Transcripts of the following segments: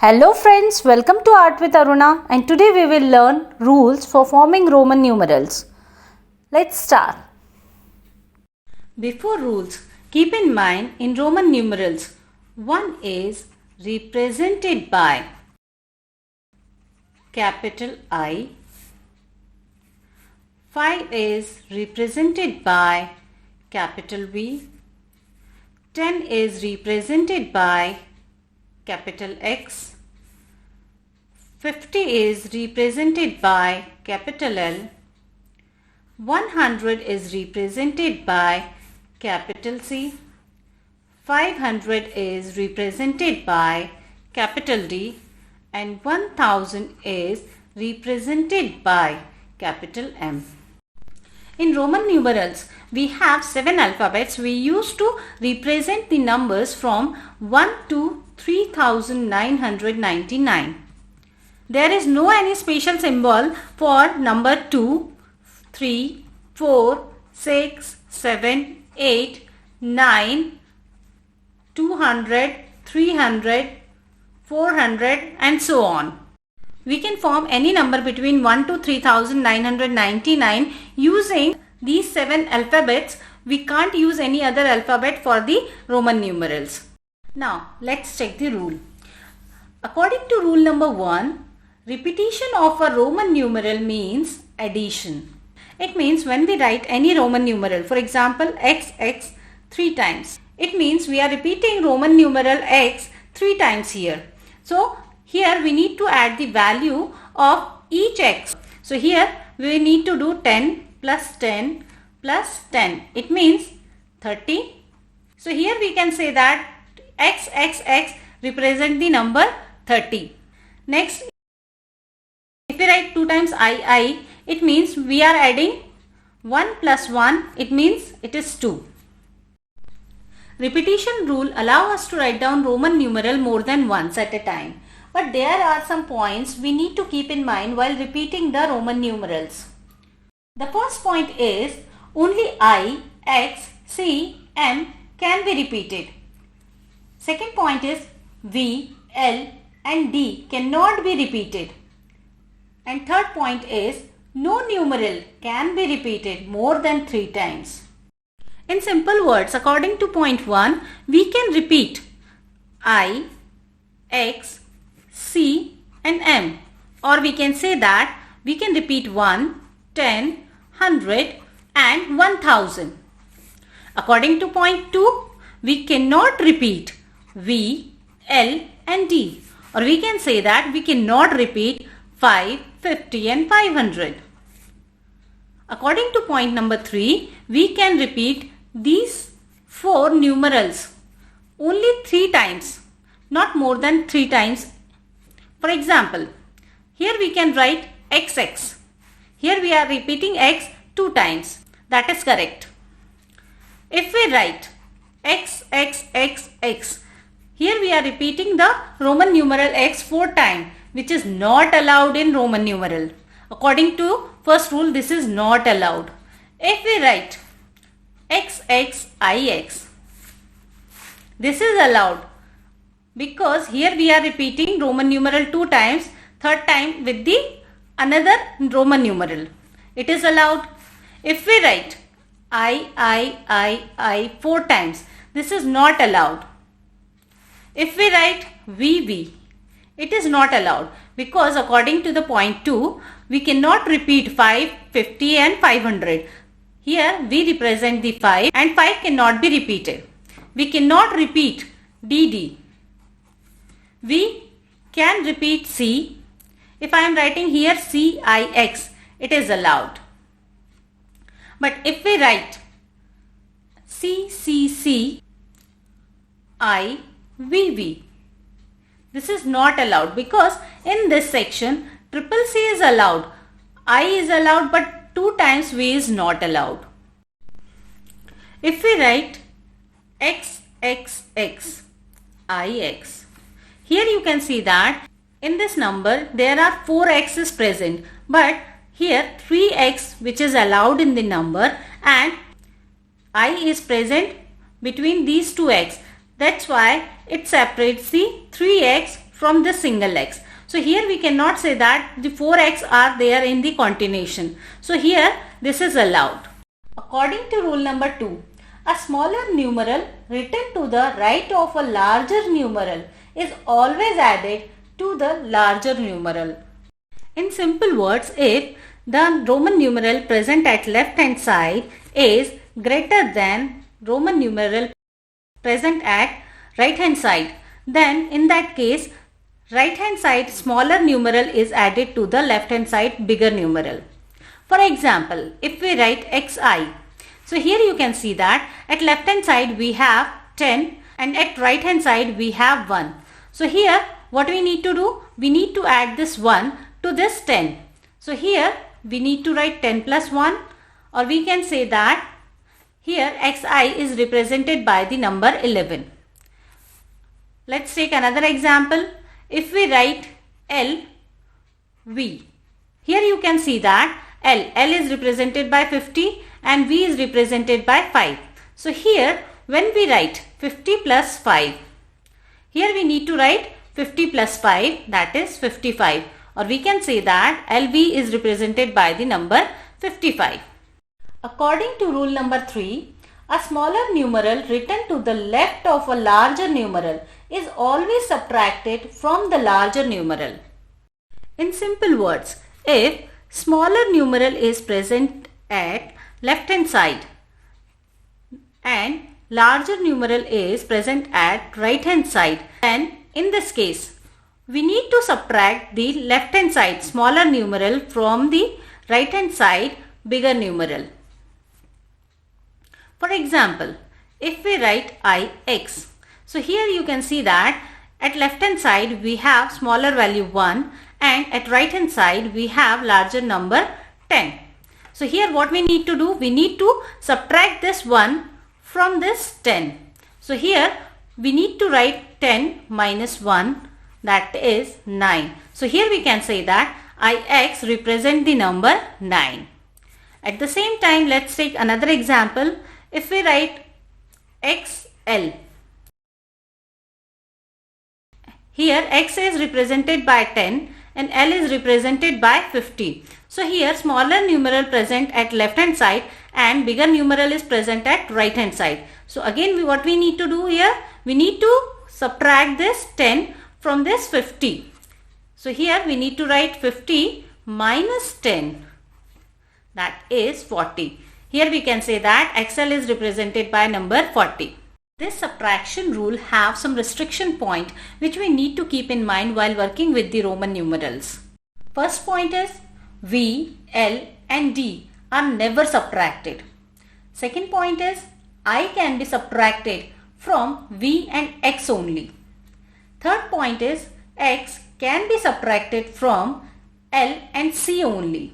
Hello friends, welcome to Art with Aruna, and today we will learn rules for forming Roman numerals. Let's start. Before rules, keep in mind in Roman numerals, 1 is represented by capital I, 5 is represented by capital V, 10 is represented by capital X, 50 is represented by capital L, 100 is represented by capital C, 500 is represented by capital D, and 1000 is represented by capital M. In Roman numerals, we have 7 alphabets we use to represent the numbers from 1 to 3999. There is no any special symbol for number 2, 3, 4, 6, 7, 8, 9, 200, 300, 400 and so on. We can form any number between 1 to 3999 using these 7 alphabets. We can't use any other alphabet for the Roman numerals. Now let's check the rule. According to rule number 1, repetition of a Roman numeral means addition. It means when we write any Roman numeral, for example XX 3 times, it means we are repeating Roman numeral X 3 times here. So here we need to add the value of each X. So here we need to do 10 plus 10 plus 10. It means 30. So here we can say that XXX represent the number 30. Next, if we write 2 times II, it means we are adding 1 plus 1. It means it is 2. Repetition rule allow us to write down Roman numeral more than once at a time. But there are some points we need to keep in mind while repeating the Roman numerals. The first point is only I, X, C, M can be repeated. Second point is V, L and D cannot be repeated. And third point is no numeral can be repeated more than 3 times. In simple words, according to point 1, we can repeat I, X, C and M, or we can say that we can repeat 1, 10, 100 and 1000. According to point 2, we cannot repeat V, L and D, or we can say that we cannot repeat 5, 50 and 500. According to point number 3, we can repeat these 4 numerals only 3 times, not more than 3 times. For example, here we can write XX. Here we are repeating X 2 times. That is correct. If we write XXXX, here we are repeating the Roman numeral X 4 times, which is not allowed in Roman numeral. According to first rule, this is not allowed. If we write XXIX, this is allowed because here we are repeating Roman numeral 2 times, third time with the another Roman numeral. It is allowed. If we write I 4 times, this is not allowed. If we write VV, it is not allowed because according to the point 2, we cannot repeat 5, 50 and 500. Here we represent the 5 and 5 cannot be repeated. We cannot repeat DD. We can repeat C. If I am writing here CIX, it is allowed. But if we write CCC, IVV, this is not allowed because in this section triple C is allowed. I is allowed but 2 times V is not allowed. If we write XXX, IX, here you can see that in this number there are 4 X's present, but here 3X which is allowed in the number and I is present between these 2 X. That's why it separates the 3X from this single x. So here we cannot say that the 4x are there in the continuation. So here this is allowed. According to rule number 2, a smaller numeral written to the right of a larger numeral is always added to the larger numeral. In simple words, if the Roman numeral present at left hand side is greater than Roman numeral present at right hand side, then in that case right hand side smaller numeral is added to the left hand side bigger numeral. For example, if we write xi, so here you can see that at left hand side we have 10 and at right hand side we have 1. So here what we need to do? We need to add this 1 to this 10. So here we need to write 10 plus 1, or we can say that here xi is represented by the number 11. Let's take another example. If we write LV, here you can see that L is represented by 50 and V is represented by 5. So here when we write 50 plus 5, here we need to write 50 plus 5, that is 55, or we can say that LV is represented by the number 55. According to rule number 3, a smaller numeral written to the left of a larger numeral is always subtracted from the larger numeral. In simple words, if smaller numeral is present at left hand side and larger numeral is present at right hand side, then in this case we need to subtract the left hand side smaller numeral from the right hand side bigger numeral. For example, if we write ix, so here you can see that at left hand side we have smaller value 1 and at right hand side we have larger number 10. So here what we need to do? We need to subtract this 1 from this 10. So here we need to write 10 minus 1, that is 9. So here we can say that ix represent the number 9. At the same time, let's take another example. If we write xl, here x is represented by 10 and L is represented by 50. So here smaller numeral present at left hand side and bigger numeral is present at right hand side. So again what we need to do here? We need to subtract this 10 from this 50. So here we need to write 50 minus 10, that is 40. Here we can say that XL is represented by number 40. This subtraction rule have some restriction point which we need to keep in mind while working with the Roman numerals. First point is V, L and D are never subtracted. Second point is I can be subtracted from V and X only. Third point is X can be subtracted from L and C only.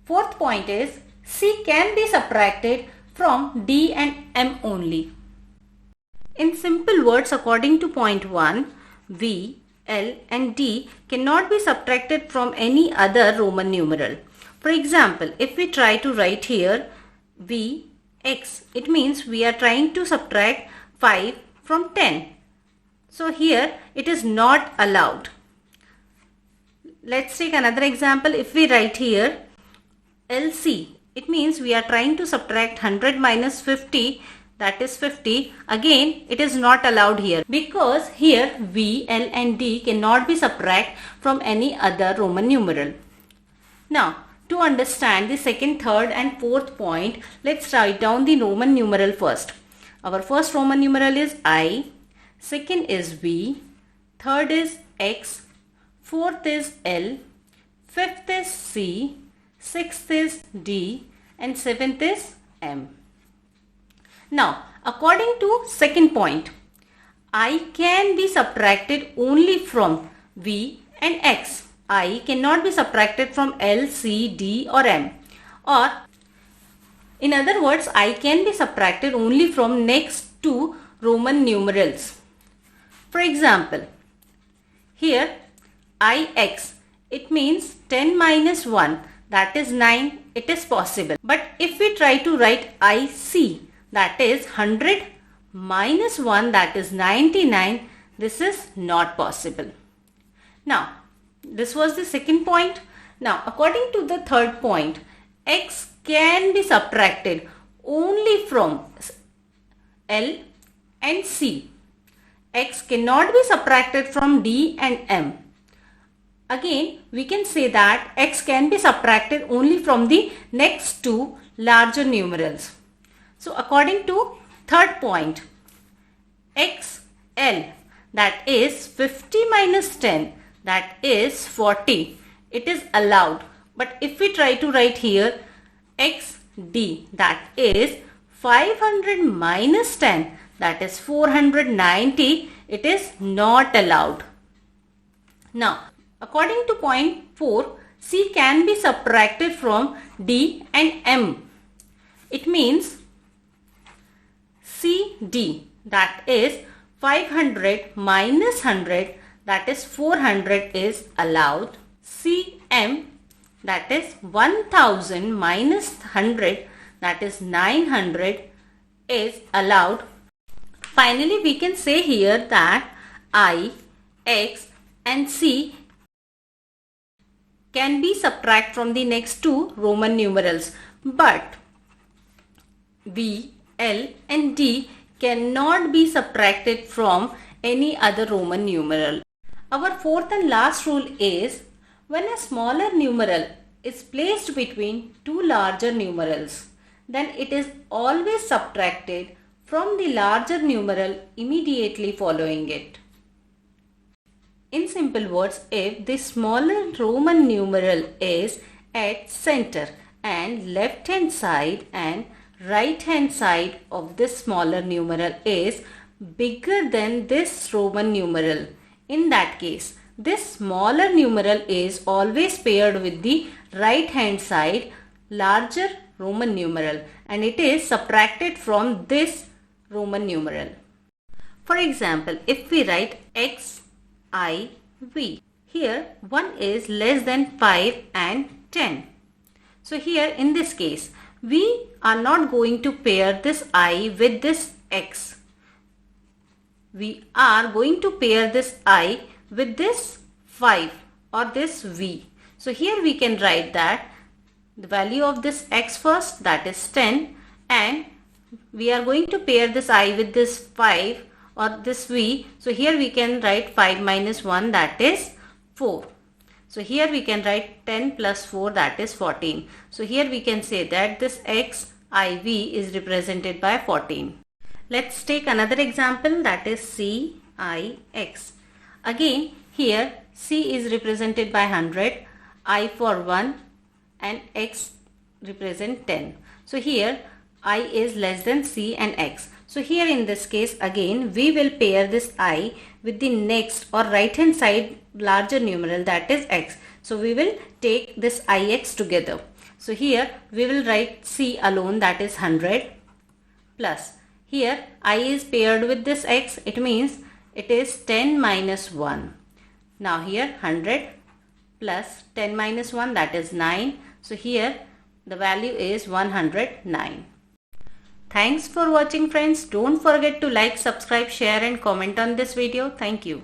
Fourth point is C can be subtracted from D and M only. In simple words, according to point 1, V, L and D cannot be subtracted from any other Roman numeral. For example, if we try to write here V, X, it means we are trying to subtract 5 from 10. So here it is not allowed. Let's take another example. If we write here LC, it means we are trying to subtract 100 minus 50, that is 50. Again, it is not allowed here because here V, L and D cannot be subtracted from any other Roman numeral. Now, to understand the second, third and fourth point, let's write down the Roman numeral first. Our first Roman numeral is I, second is V, third is X, fourth is L, fifth is C, sixth is D and seventh is M. Now, according to second point, I can be subtracted only from V and X. I cannot be subtracted from L, C, D or M. Or in other words, I can be subtracted only from next two Roman numerals. For example, here Ix, it means 10 minus 1, that is 9, it is possible. But if we try to write IC, that is 100 minus 1, that is 99, this is not possible. Now, this was the second point. Now, according to the third point, x can be subtracted only from L and C. X cannot be subtracted from D and M. Again, we can say that x can be subtracted only from the next two larger numerals. So, according to third point, XL, that is 50 minus 10, that is 40. It is allowed. But if we try to write here XD, that is 500 minus 10, that is 490, it is not allowed. Now, according to point 4, C can be subtracted from D and M. It means CD, that is 500 minus 100, that is 400 is allowed. CM, that is 1000 minus 100, that is 900 is allowed. Finally, we can say here that I, X and C can be subtracted from the next two Roman numerals, but V, L and D cannot be subtracted from any other Roman numeral. Our fourth and last rule is, when a smaller numeral is placed between two larger numerals, then it is always subtracted from the larger numeral immediately following it. In simple words, if the smaller Roman numeral is at center and left hand side and right hand side of this smaller numeral is bigger than this Roman numeral, in that case, this smaller numeral is always paired with the right hand side larger Roman numeral and it is subtracted from this Roman numeral. For example, if we write XIV, here 1 is less than 5 and 10. So here in this case, we are not going to pair this I with this X. We are going to pair this I with this 5 or this V. So here we can write that the value of this X first, that is 10, and we are going to pair this I with this 5 or this V. So here we can write 5 minus 1, that is 4. So here we can write 10 plus 4, that is 14. So here we can say that this XIV is represented by 14. Let's take another example, that is CIX. Again here C is represented by 100, I for 1 and X represent 10. So here I is less than C and X. So here in this case again we will pair this I with the next or right hand side larger numeral, that is X. So we will take this IX together. So here we will write C alone, that is 100, plus here I is paired with this X, it means it is 10 minus 1. Now here 100 plus 10 minus 1, that is 9. So here the value is 109. Thanks for watching friends. Don't forget to like, subscribe, share and comment on this video. Thank you.